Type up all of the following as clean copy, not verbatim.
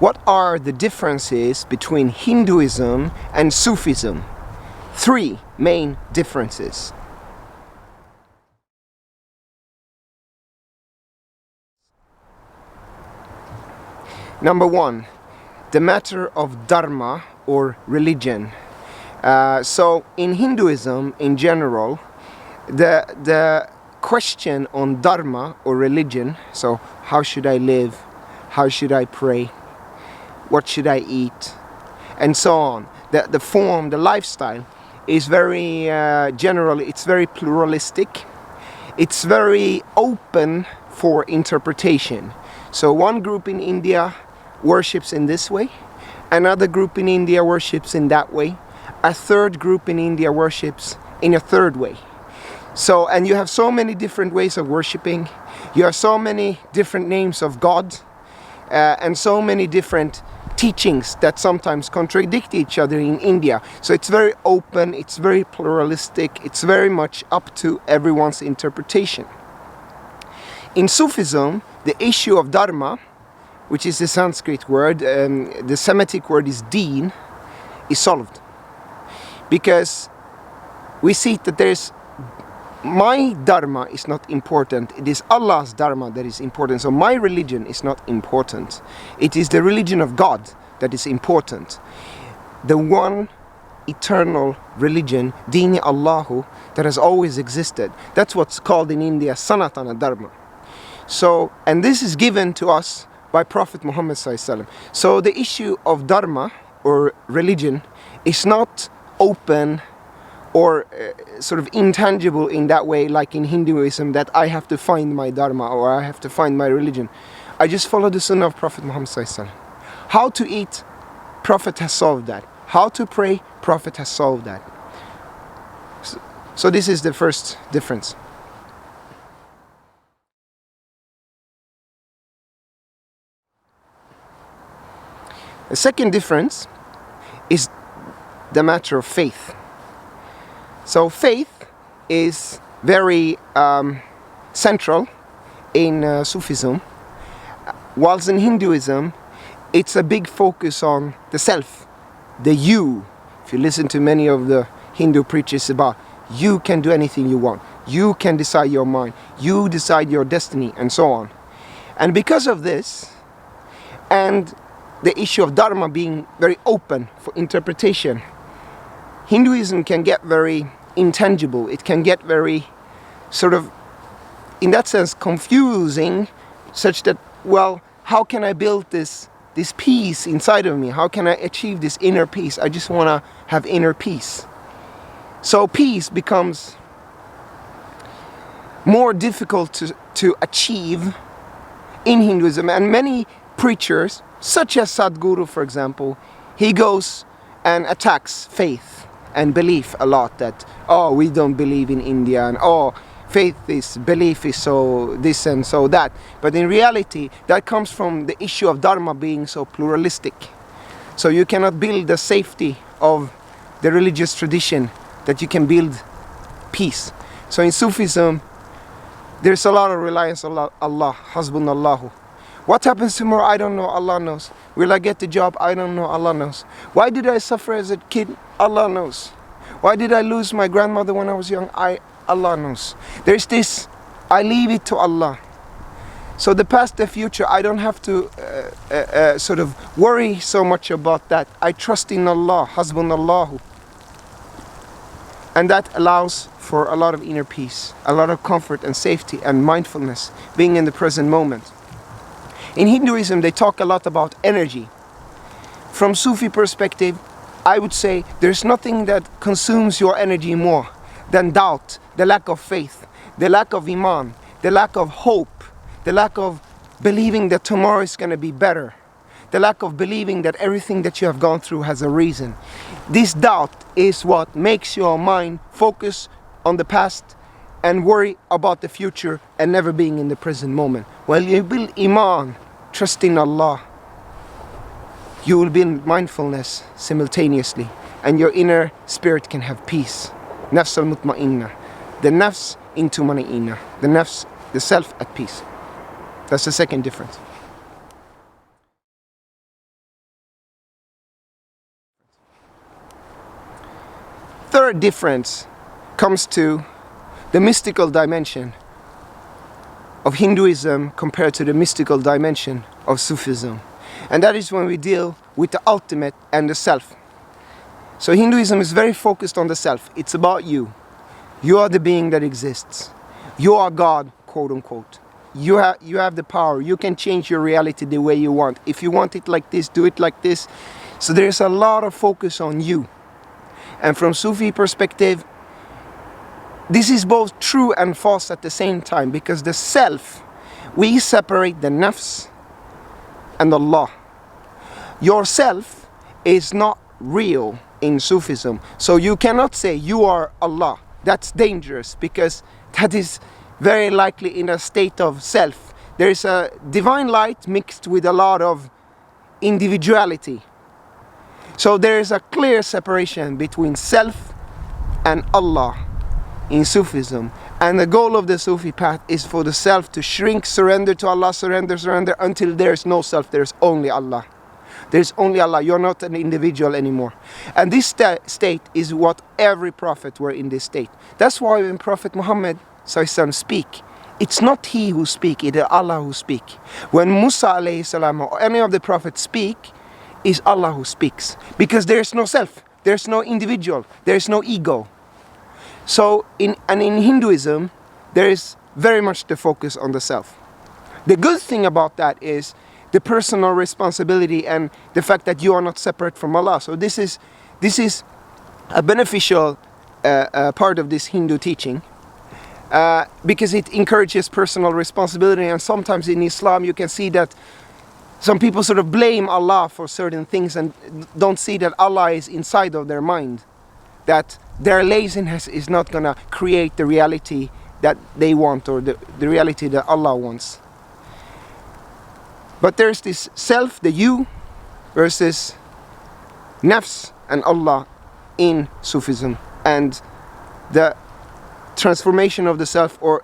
What are the differences between Hinduism and Sufism? 3 main differences. Number 1, the matter of dharma or religion. So in Hinduism in general, the question on dharma or religion, so how should I live, how should I pray, what should I eat, and so on. The form, the lifestyle is very general, it's very pluralistic, it's very open for interpretation. So one group in India worships in this way, another group in India worships in that way, a third group in India worships in a third way. So, and you have so many different ways of worshipping, you have so many different names of God, and so many different teachings that sometimes contradict each other in India. So it's very open, it's very pluralistic, it's very much up to everyone's interpretation. In Sufism, the issue of dharma, which is the Sanskrit word, the Semitic word is deen, is solved. Because we see that there's my dharma is not important, it is Allah's dharma that is important. So my religion is not important, it is the religion of God that is important. The one eternal religion, Dini Allahu, that has always existed. That's what's called in India Sanatana Dharma. So, and this is given to us by Prophet Muhammad ﷺ. So the issue of dharma or religion is not open or sort of intangible in that way, like in Hinduism, that I have to find my dharma or I have to find my religion. I just follow the sunnah of Prophet Muhammad ﷺ. How to eat, Prophet has solved that. How to pray, Prophet has solved that. So this is the first difference. The second difference is the matter of faith. So faith is very central in Sufism, whilst in Hinduism it's a big focus on the self, the you. If you listen to many of the Hindu preachers about you can do anything you want, you can decide your mind, you decide your destiny, and so on. And because of this, and the issue of dharma being very open for interpretation, Hinduism can get very intangible, it can get very sort of, in that sense, confusing, such that, well, how can I build this peace inside of me? How can I achieve this inner peace? I just want to have inner peace. So peace becomes more difficult to achieve in Hinduism, and many preachers, such as Sadhguru for example, he goes and attacks faith and belief a lot, that, oh, we don't believe in India, and oh, faith is, belief is so this and so that. But in reality, that comes from the issue of dharma being so pluralistic. So you cannot build the safety of the religious tradition that you can build peace. So in Sufism, there's a lot of reliance on Allah, Hasbunallahu. What happens tomorrow? I don't know, Allah knows. Will I get the job? I don't know, Allah knows. Why did I suffer as a kid? Allah knows. Why did I lose my grandmother when I was young? Allah knows. There's this, I leave it to Allah. So the past, the future, I don't have to sort of worry so much about that. I trust in Allah, Hasbunallahu. And that allows for a lot of inner peace, a lot of comfort and safety and mindfulness, being in the present moment. In Hinduism, they talk a lot about energy. From Sufi perspective, I would say there's nothing that consumes your energy more than doubt, the lack of faith, the lack of iman, the lack of hope, the lack of believing that tomorrow is going to be better, the lack of believing that everything that you have gone through has a reason. This doubt is what makes your mind focus on the past and worry about the future and never being in the present moment. While you build iman, trust in Allah, you will build mindfulness simultaneously, and your inner spirit can have peace. Nafs al-mutma'inna, the nafs into mani'inna, the nafs, the self at peace. That's the second difference. third difference comes to the mystical dimension of Hinduism compared to the mystical dimension of Sufism. And that is when we deal with the ultimate and the self. So Hinduism is very focused on the self. It's about you. You are the being that exists. You are God, quote unquote. You have the power. You can change your reality the way you want. If you want it like this, do it like this. So there's a lot of focus on you. And from Sufi perspective, this is both true and false at the same time, because the self, we separate the nafs and Allah. Yourself is not real in Sufism. So you cannot say you are Allah. That's dangerous, because that is very likely in a state of self. There is a divine light mixed with a lot of individuality. So there is a clear separation between self and Allah in Sufism. And the goal of the Sufi path is for the self to shrink, surrender to Allah, surrender until there is no self, there is only Allah. There is only Allah. You're not an individual anymore. And this state is what every prophet were in this state. That's why when Prophet Muhammad speak, it's not he who speak, it is Allah who speak. When Musa alayhi salam or any of the prophets speak, it's Allah who speaks. Because there is no self, there is no individual, there is no ego. So in Hinduism, there is very much the focus on the self. The good thing about that is the personal responsibility and the fact that you are not separate from Allah. So this is a beneficial part of this Hindu teaching, because it encourages personal responsibility. And sometimes in Islam you can see that some people sort of blame Allah for certain things and don't see that Allah is inside of their mind, that their laziness is not going to create the reality that they want, or the reality that Allah wants. But there's this self, the you, versus nafs and Allah in Sufism, and the transformation of the self, or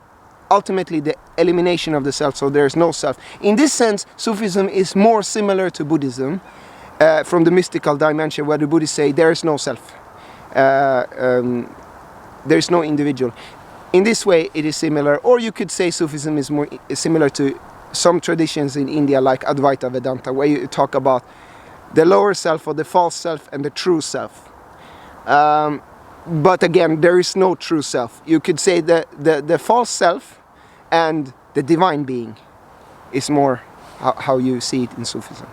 ultimately the elimination of the self, so there's no self. In this sense, Sufism is more similar to Buddhism from the mystical dimension, where the Buddhists say there is no self. There is no individual. In this way it is similar, or you could say Sufism is more similar to some traditions in India like Advaita Vedanta, where you talk about the lower self or the false self and the true self. But again, there is no true self. You could say that the false self and the divine being is more how you see it in Sufism.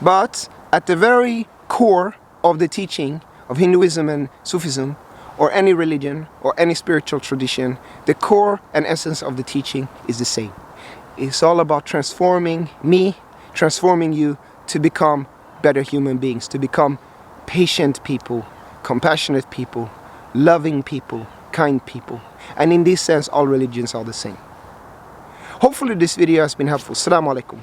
But at the very core of the teaching of Hinduism and Sufism, or any religion or any spiritual tradition, the core and essence of the teaching is the same. It's all about transforming me, transforming you to become better human beings, to become patient people, compassionate people, loving people, kind people. And in this sense, all religions are the same. Hopefully this video has been helpful. Assalamu alaikum.